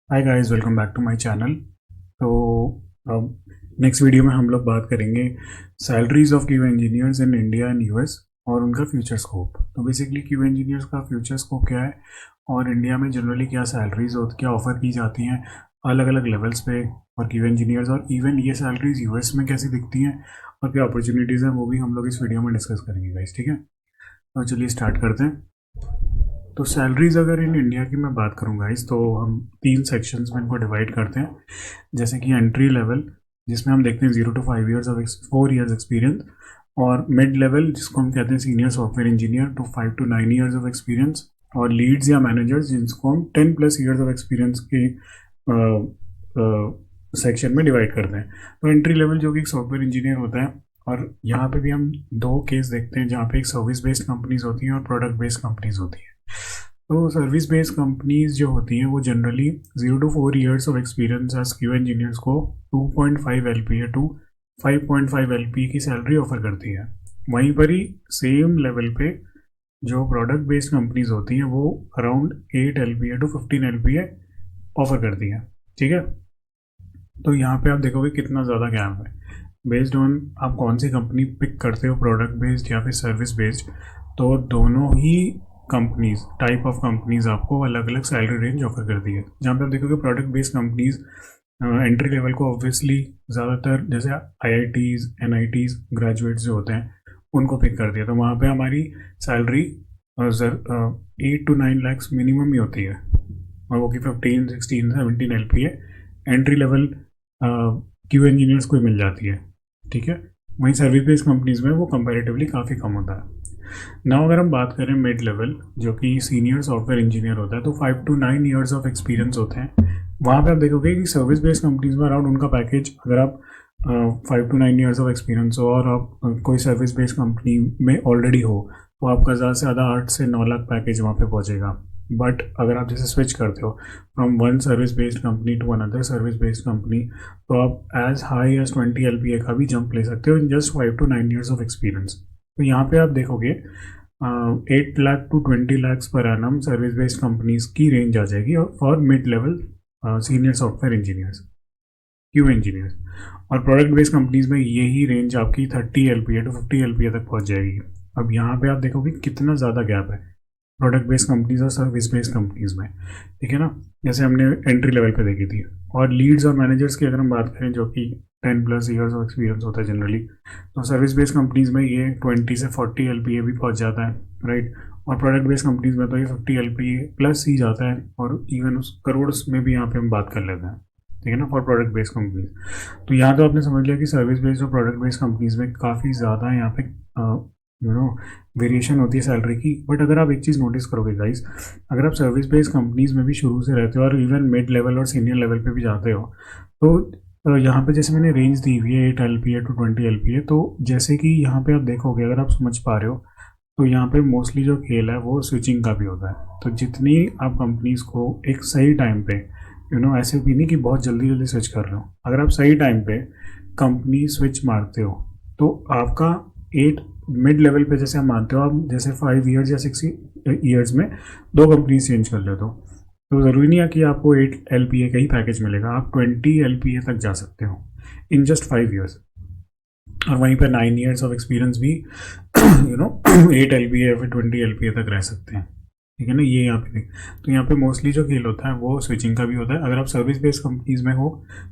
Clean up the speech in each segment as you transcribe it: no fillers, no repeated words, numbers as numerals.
Hi guys, welcome back to my channel. तो अब next video में हम लोग बात करेंगे salaries of Q engineers in India and US और उनका फ्यूचर स्कोप। तो बेसिकली क्यू इंजीनियर्स का फ्यूचर स्कोप क्या है और इंडिया में जनरली क्या सैलरीज होती क्या ऑफ़र की जाती हैं अलग अलग लेवल्स पे और क्यू इंजीनियर्स, और इवन ये सैलरीज यूएस में कैसी दिखती हैं और क्या अपॉर्चुनिटीज़ हैं वो भी हम लोग इस वीडियो में डिस्कस करेंगे गाइस। ठीक है, तो चलिए स्टार्ट करते हैं। तो सैलरीज अगर इन इंडिया की मैं बात करूँगा इस, तो हम तीन सेक्शंस में इनको डिवाइड करते हैं। जैसे कि एंट्री लेवल, जिसमें हम देखते हैं 0 to 5 years of 4 years experience, और मिड लेवल जिसको हम कहते हैं senior software engineer, to 5 to 9 years of experience, और लीड्स या मैनेजर्स जिसको हम 10+ years ऑफ एक्सपीरियंस के सेक्शन में डिवाइड करते हैं। तो एंट्री लेवल जो कि एक सॉफ्टवेयर इंजीनियर होता है, और यहाँ पे भी हम दो केस देखते हैं जहाँ पे एक सर्विस बेस्ड कंपनीज होती हैं और प्रोडक्ट बेस्ड कंपनीज होती हैं। तो सर्विस बेस्ड कंपनीज जो होती हैं वो generally 0 to 4 years of experience as Q engineers को 2.5 LPA टू 5.5 LPA की सैलरी ऑफर करती है। वहीं पर ही सेम लेवल पे जो प्रोडक्ट बेस्ड कंपनीज होती हैं वो around 8 LPA to 15 LPA offer करती हैं। ठीक है, तो यहाँ पे आप देखोगे कितना ज़्यादा गैप है बेस्ड ऑन आप कौन सी कंपनी पिक करते हो, प्रोडक्ट बेस्ड या फिर सर्विस बेस्ड। तो दोनों ही कंपनीज, टाइप ऑफ कंपनीज आपको अलग अलग सैलरी रेंज ऑफर करती है। जहाँ पे आप देखोगे product based companies entry level को ऑब्वियसली ज़्यादातर जैसे IITs NITs ग्रेजुएट्स जो होते हैं उनको पिक करती है। तो वहाँ पे हमारी सैलरी 8 to 9 lakhs मिनिमम ही होती है, और वो की 15 16 17 LPA entry level Q engineers को ही मिल जाती है। ठीक है, वहीं सर्विस बेस्ड कंपनीज में वो कंपैरेटिवली काफ़ी कम होता है। नाउ अगर हम बात करें मिड लेवल जो कि सीनियर सॉफ्टवेयर इंजीनियर होता है, तो 5 to 9 years ऑफ एक्सपीरियंस होते हैं। वहाँ पे आप देखोगे कि सर्विस बेस्ड कंपनीज में अराउंड उनका पैकेज, अगर आप 5 to 9 years ऑफ एक्सपीरियंस हो और आप कोई सर्विस बेस्ड कंपनी में ऑलरेडी हो, तो आपका ज़्यादा से ज़्यादा 8 से 9 लाख पैकेज वहाँ पे पहुँचेगा। बट अगर आप जैसे स्विच करते हो from one service based company to another service based company, तो आप एज हाई एज 20 LPA का भी जंप ले सकते हो in just 5 to 9 years of experience. तो यहाँ पे आप देखोगे 8 लाख टू 20 lakhs पर एनम सर्विस बेस्ड कंपनीज की रेंज आ जाएगी और for mid level senior software engineers, Q engineers. और प्रोडक्ट बेस्ड कंपनीज में यही रेंज आपकी 30 LPA टू 50 LPA तक पहुँच जाएगी। अब यहाँ पे आप देखोगे कितना ज़्यादा गैप है प्रोडक्ट बेस्ड कंपनीज और सर्विस बेस्ड कंपनीज में। ठीक है ना, जैसे हमने एंट्री लेवल पे देखी थी। और लीड्स और मैनेजर्स की अगर हम बात करें जो कि 10+ years ऑफ एक्सपीरियंस होता है जनरली, तो सर्विस बेस्ड कंपनीज में ये 20 से 40 LPA भी पहुंच जाता है, राइट। और प्रोडक्ट बेस्ड कंपनीज में तो ये 50 LPA प्लस ही जाता है, और इवन उस करोड़ में भी यहाँ पे हम बात कर लेते हैं। ठीक है ना, फॉर प्रोडक्ट बेस्ड कंपनीज। तो यहाँ तो आपने समझ लिया कि सर्विस बेस्ड और प्रोडक्ट बेस्ड कंपनीज में काफ़ी ज़्यादा यहाँ पे वेरिएशन होती है सैलरी की। बट अगर आप एक चीज़ नोटिस करोगे गाइस, अगर आप सर्विस बेस्ड कंपनीज में भी शुरू से रहते हो और इवन मिड लेवल और सीनियर लेवल पे भी जाते हो, तो यहाँ पे जैसे मैंने रेंज दी हुई है 8 LPA टू 20 LPA, तो जैसे कि यहाँ पे आप देखोगे, अगर आप समझ पा रहे हो, तो यहाँ पे मोस्टली जो खेल है वो स्विचिंग का भी होता है। तो जितनी आप कंपनीज को एक सही टाइम पे, ऐसे भी नहीं कि बहुत जल्दी जल्दी स्विच कर रहे हो, अगर आप सही टाइम पे कंपनी स्विच मारते हो, तो आपका 8 मिड लेवल पे जैसे आप मानते हो, आप जैसे 5 years या 6 years में दो कंपनी चेंज कर लेते हो, तो ज़रूरी नहीं है कि आपको 8 LPA का ही पैकेज मिलेगा, आप 20 LPA तक जा सकते हो इन जस्ट 5 years। और वहीं पर 9 years ऑफ एक्सपीरियंस भी 8 LPA या फिर 20 LPA तक रह सकते हैं। ठीक है ना, ये यहाँ पे तो यहाँ पे मोस्टली जो खेल होता है वो स्विचिंग का भी होता है। अगर आप सर्विस बेस्ड कंपनीज में हो,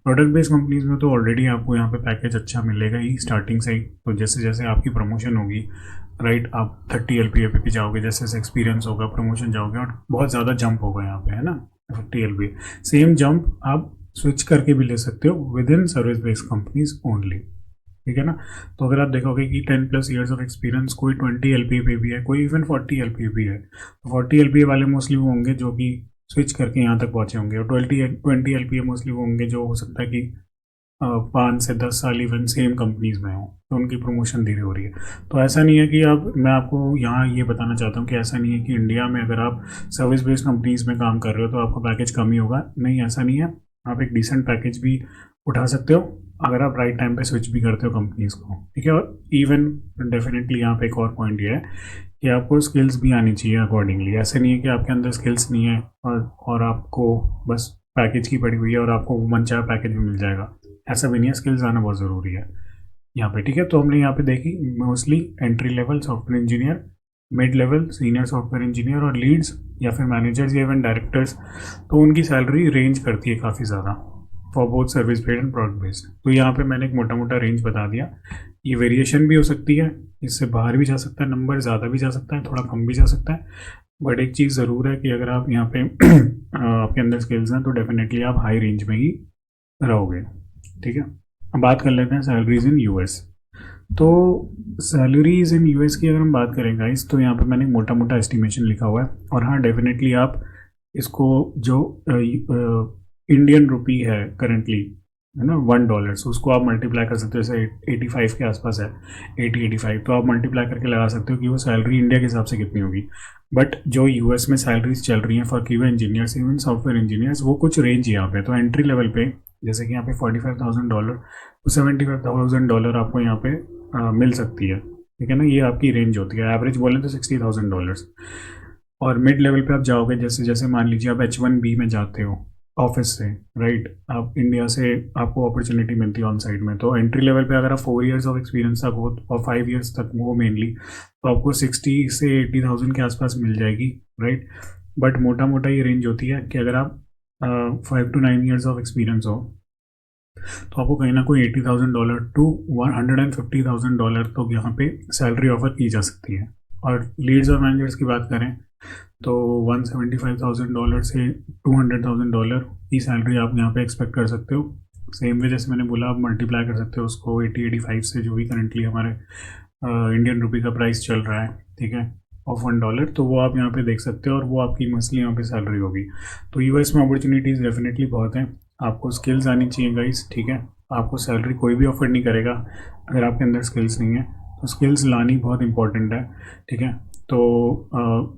प्रोडक्ट बेस्ड कंपनीज में तो ऑलरेडी आपको यहाँ पे पैकेज अच्छा मिलेगा ही स्टार्टिंग से ही। तो जैसे जैसे आपकी प्रमोशन होगी, राइट, आप 30 LPA पे भी जाओगे, जैसे जैसे एक्सपीरियंस होगा प्रमोशन जाओगे, और बहुत ज़्यादा जंप होगा यहाँ पे, है ना। 50 LPA सेम जंप आप स्विच करके भी ले सकते हो with in service based companies only. ठीक है ना, तो अगर आप देखोगे कि 10+ years ऑफ एक्सपीरियंस, कोई 20 LPA पे भी है, कोई इवन 40 LPA भी है, तो 40 LPA वाले मोस्टली वो होंगे जो कि स्विच करके यहाँ तक पहुँचे होंगे, और 20 LPA मोस्टली वो होंगे जो हो सकता है कि 5 से 10 साल इवन सेम कंपनीज में हो, तो उनकी प्रमोशन धीरे हो रही है। तो ऐसा नहीं है कि मैं आपको यहाँ ये बताना चाहता हूँ कि ऐसा नहीं है कि इंडिया में अगर आप सर्विस बेस्ड कंपनीज में काम कर रहे हो तो आपका पैकेज कम ही होगा, नहीं, ऐसा नहीं है। आप एक डिसेंट पैकेज भी उठा सकते हो अगर आप राइट टाइम पे स्विच भी करते हो कंपनीज को। ठीक है, और इवन डेफिनेटली यहाँ पे एक और पॉइंट ये है कि आपको स्किल्स भी आनी चाहिए अकॉर्डिंगली। ऐसे नहीं है कि आपके अंदर स्किल्स नहीं है और आपको बस पैकेज की पड़ी हुई है और आपको वो मनचाहा पैकेज भी मिल जाएगा, ऐसा भी नहीं है। स्किल्स आना बहुत ज़रूरी है यहाँ पे, ठीक है। तो हमने यहाँ पे देखी mostly entry level software engineer, mid level senior software engineer और लीड्स या फिर मैनेजर्स या इवन डायरेक्टर्स, तो उनकी सैलरी रेंज करती है काफ़ी ज़्यादा for both service based and product based. तो यहाँ पे मैंने एक मोटा मोटा रेंज बता दिया। ये वेरिएशन भी हो सकती है, इससे बाहर भी जा सकता है, नंबर ज़्यादा भी जा सकता है, थोड़ा कम भी जा सकता है। बट एक चीज़ ज़रूर है कि अगर आप यहाँ पे आपके अंदर स्किल्स हैं तो डेफिनेटली आप हाई रेंज में ही रहोगे, ठीक है। अब बात कर लेते हैं सैलरीज इन यूएस। तो सैलरीज इन यूएस की अगर हम बात करें गाइस, तो यहाँ पे मैंने मोटा मोटा एस्टिमेशन लिखा हुआ है। और हाँ, डेफिनेटली आप इसको जो इंडियन रुपी है करंटली, है ना, $1, सो उसको आप मल्टीप्लाई कर सकते हो, जैसे 85 के आसपास है, 80-85, तो आप मल्टीप्लाई करके लगा सकते हो कि वो सैलरी इंडिया के हिसाब से कितनी होगी। बट जो यूएस में सैलरीज चल रही हैं for QA engineers even software engineers, वो कुछ रेंज यहाँ पे। तो एंट्री लेवल पे जैसे कि यहाँ पे $45,000 तो $75,000 आपको यहाँ पे मिल सकती है, ठीक है ना। ये आपकी रेंज होती है, एवरेज बोलें तो $60,000। और मिड लेवल पे आप जाओगे, जैसे जैसे मान लीजिए आप H1B में जाते हो ऑफिस से, राइट, आप इंडिया से आपको अपॉर्चुनिटी मिलती है ऑन साइट में, तो एंट्री लेवल पे अगर आप 4 इयर्स ऑफ एक्सपीरियंस तक हो और 5 इयर्स तक हो मेनली, तो आपको 60 से 80,000 के आसपास मिल जाएगी, राइट। बट मोटा मोटा ये रेंज होती है कि अगर आप 5 to 9 ईयर्स ऑफ एक्सपीरियंस हो तो आपको कहीं ना कोई $80,000 टू $150,000 तो यहाँ पे सैलरी ऑफर की जा सकती है। और लीड्स और मैनेजर्स की बात करें तो $175,000 से $200,000 की सैलरी आप यहाँ पे एक्सपेक्ट कर सकते हो। सेम वे जैसे मैंने बोला, आप मल्टीप्लाई कर सकते हो उसको 80-85 से, जो भी करंटली हमारे इंडियन रुपी का प्राइस चल रहा है, ठीक है, ऑफ $1, तो वो आप यहाँ पे देख सकते हो और वो आपकी मसली यहाँ पे सैलरी होगी। तो यूएस में अपॉर्चुनिटीज़ डेफिनेटली बहुत हैं। आपको स्किल्स आनी चाहिए गाइस, ठीक है। आपको सैलरी कोई भी ऑफर नहीं करेगा अगर आपके अंदर स्किल्स नहीं है, तो स्किल्स लानी बहुत इंपॉर्टेंट है, ठीक है। तो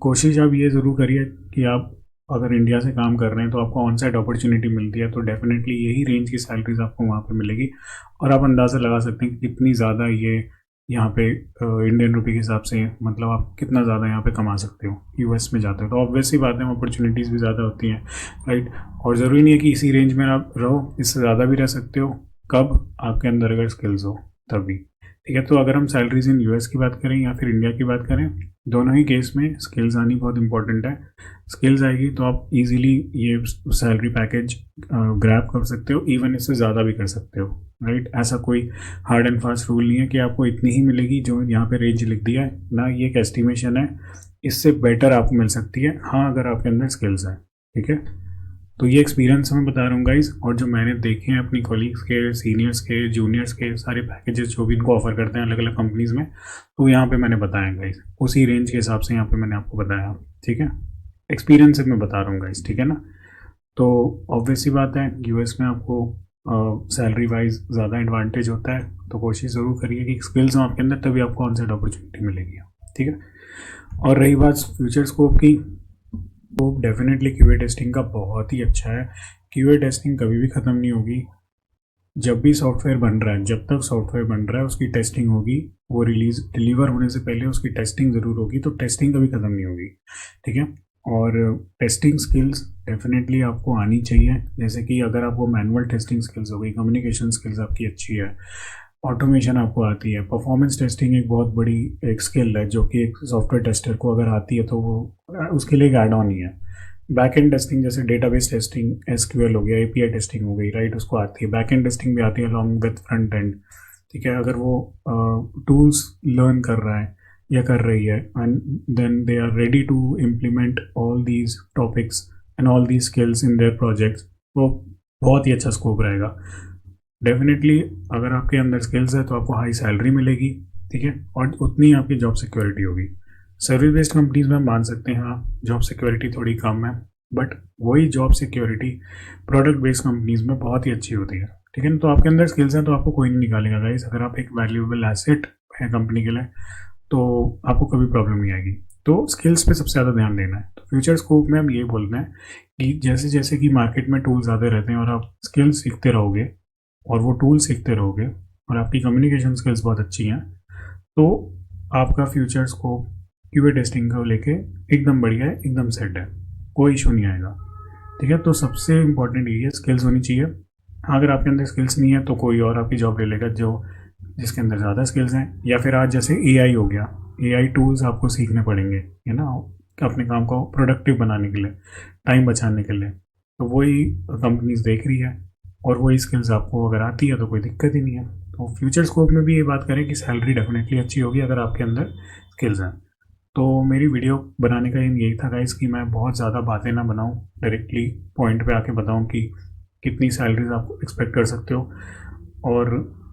कोशिश आप ये ज़रूर करिए कि आप अगर इंडिया से काम कर रहे हैं तो आपको ऑन साइट अपॉर्चुनिटी मिलती है, तो डेफिनेटली यही रेंज की सैलरीज आपको वहाँ पे मिलेगी। और आप अंदाज़ा लगा सकते हैं कि कितनी ज़्यादा ये यहाँ पे इंडियन रुपी के हिसाब से, मतलब आप कितना ज़्यादा यहाँ पे कमा सकते हो यूएस में जाते हो। तो ऑब्वियसली बात है, अपॉर्चुनिटीज़ भी ज़्यादा होती हैं, राइट। और ज़रूरी नहीं है कि इसी रेंज में आप रहो, इससे ज़्यादा भी रह सकते हो, कब आपके अंदर अगर स्किल्स हो तभी, ठीक है। तो अगर हम सैलरीज इन यूएस की बात करें या फिर इंडिया की बात करें, दोनों ही केस में स्किल्स आनी बहुत इंपॉर्टेंट है। स्किल्स आएगी तो आप इजीली ये सैलरी पैकेज ग्रैब कर सकते हो, इवन इससे ज़्यादा भी कर सकते हो, राइट। ऐसा कोई हार्ड एंड फास्ट रूल नहीं है कि आपको इतनी ही मिलेगी जो यहाँ पे रेंज लिख दिया है ना, ये एक एस्टिमेशन है, इससे बेटर आपको मिल सकती है, हाँ, अगर आपके अंदर स्किल्स हैं, ठीक है। तो ये एक्सपीरियंस मैं बता रहा हूँ गाइज, और जो मैंने देखे हैं अपनी कॉलीग्स के, सीनियर्स के, जूनियर्स के, सारे पैकेजेस जो भी इनको ऑफर करते हैं अलग अलग कंपनीज़ में, तो यहाँ पे मैंने बताया गाइज, उसी रेंज के हिसाब से यहाँ पे मैंने आपको बताया, ठीक है। एक्सपीरियंस से मैं बता रहा हूँ गाइज, ठीक है ना। तो ऑब्वियसली बात है, यूएस में आपको सैलरी वाइज ज़्यादा एडवांटेज होता है, तो कोशिश ज़रूर करिए कि स्किल्स हो आपके अंदर, तभी आपको ऑन साइड अपॉर्चुनिटी मिलेगी, ठीक है। और रही बात फ्यूचर स्कोप की, वो डेफिनेटली क्यूए टेस्टिंग का बहुत ही अच्छा है। क्यूए टेस्टिंग कभी भी ख़त्म नहीं होगी। जब भी सॉफ्टवेयर बन रहा है, जब तक सॉफ्टवेयर बन रहा है उसकी टेस्टिंग होगी, वो रिलीज डिलीवर होने से पहले उसकी टेस्टिंग ज़रूर होगी, तो टेस्टिंग कभी ख़त्म नहीं होगी, ठीक है। और टेस्टिंग स्किल्स डेफिनेटली आपको आनी चाहिए, जैसे कि अगर आपको मैनुअल टेस्टिंग स्किल्स हो गई, कम्युनिकेशन स्किल्स आपकी अच्छी है, ऑटोमेशन आपको आती है, परफॉर्मेंस टेस्टिंग एक बहुत बड़ी एक स्किल है जो कि एक सॉफ्टवेयर टेस्टर को अगर आती है तो वो उसके लिए एक एड ऑन ही है। बैक एंड टेस्टिंग जैसे डेटाबेस टेस्टिंग, एसक्यूएल हो गया, एपीआई टेस्टिंग हो गई, राइट, उसको आती है। बैक एंड टेस्टिंग भी आती है अलॉन्ग विद फ्रंट एंड, ठीक है। अगर वो टूल्स लर्न कर रहा है या कर रही है and then they are ready to implement all these topics and all these skills in their projects, वो बहुत ही अच्छा स्कोप रहेगा। डेफिनेटली अगर आपके अंदर स्किल्स है तो आपको हाई सैलरी मिलेगी, ठीक है, और उतनी आपकी जॉब सिक्योरिटी होगी। सर्विस बेस्ड कंपनीज में हम मान सकते हैं हाँ, जॉब सिक्योरिटी थोड़ी कम है, बट वही job security product based companies में बहुत ही अच्छी होती है, ठीक है ना। तो आपके अंदर स्किल्स हैं तो आपको कोई नहीं निकालेगा गाइस। अगर आप एक वैल्यूएबल एसेट है कंपनी के लिए तो आपको कभी प्रॉब्लम नहीं आएगी। तो स्किल्स पे सबसे ज़्यादा ध्यान देना है। तो फ्यूचर स्कोप में हम ये बोल रहे हैं कि जैसे जैसे कि मार्केट में टूल्स आते रहते हैं और आप स्किल्स सीखते रहोगे और वो टूल सीखते रहोगे और आपकी कम्युनिकेशन स्किल्स बहुत अच्छी हैं, तो आपका फ्यूचर स्कोप क्यूए टेस्टिंग को लेके एकदम बढ़िया है, एकदम सेट है, कोई इशू नहीं आएगा, ठीक है। तो सबसे इम्पोर्टेंट ये है स्किल्स होनी चाहिए। अगर आपके अंदर स्किल्स नहीं है तो कोई और आपकी जॉब ले लेगा जो जिसके अंदर ज़्यादा स्किल्स हैं, या फिर आज जैसे एआई हो गया, एआई टूल्स आपको सीखने पड़ेंगे, है ना, अपने काम को प्रोडक्टिव बनाने के लिए, टाइम बचाने के लिए। तो वही कंपनीज देख रही है, और वही स्किल्स आपको अगर आती है तो कोई दिक्कत ही नहीं है। तो फ्यूचर स्कोप में भी ये बात करें कि सैलरी डेफिनेटली अच्छी होगी अगर आपके अंदर स्किल्स हैं। तो मेरी वीडियो बनाने का एम यही था गाइस कि मैं बहुत ज़्यादा बातें ना बनाऊं, डायरेक्टली पॉइंट पे आके बताऊं कि कितनी सैलरीज आप एक्सपेक्ट कर सकते हो और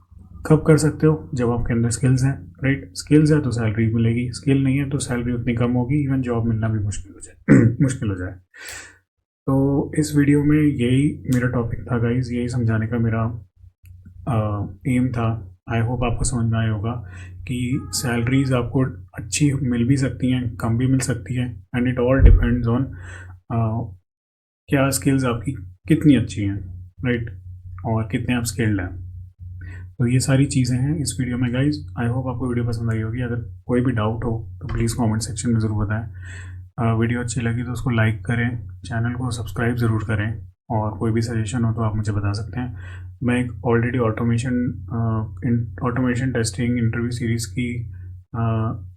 कब कर सकते हो, जब आपके अंदर स्किल्स हैं। राइट, स्किल्स है तो सैलरी मिलेगी, स्किल नहीं है तो सैलरी उतनी कम होगी, इवन जॉब मिलना भी मुश्किल हो जाए मुश्किल हो जाए। तो इस वीडियो में यही मेरा टॉपिक था गाइस, यही समझाने का मेरा एम था। आई होप आपको समझ में आया होगा कि सैलरीज आपको अच्छी मिल भी सकती हैं, कम भी मिल सकती हैं, and it all depends on क्या स्किल्स आपकी कितनी अच्छी हैं, राइट, और कितने आप स्किल्ड हैं। तो ये सारी चीज़ें हैं इस वीडियो में गाइज। आई होप आपको वीडियो पसंद आई होगी। अगर कोई भी डाउट हो तो प्लीज़ कमेंट सेक्शन में ज़रूर बताएं। वीडियो अच्छी लगी तो उसको लाइक करें, चैनल को सब्सक्राइब ज़रूर करें, और कोई भी सजेशन हो तो आप मुझे बता सकते हैं। मैं एक already automation testing interview series की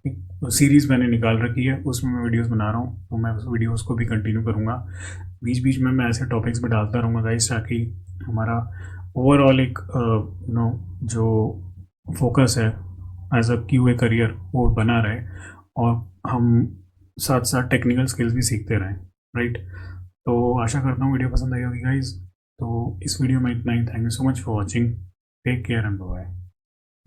एक सीरीज़ मैंने निकाल रखी है, उसमें मैं वीडियोस बना रहा हूँ, तो मैं उस वीडियोस को भी कंटिन्यू करूँगा। बीच बीच में मैं ऐसे टॉपिक्स भी डालता रहूँगा गाइस, ताकि हमारा ओवरऑल एक जो फोकस है एज अ क्यूए करियर वो बना रहे, और हम साथ साथ टेक्निकल स्किल्स भी सीखते रहें। राइट, तो आशा करता हूँ वीडियो पसंद आई होगी गाइज। तो इस वीडियो में इतना ही। Thank you so much for watching. Take care and bye.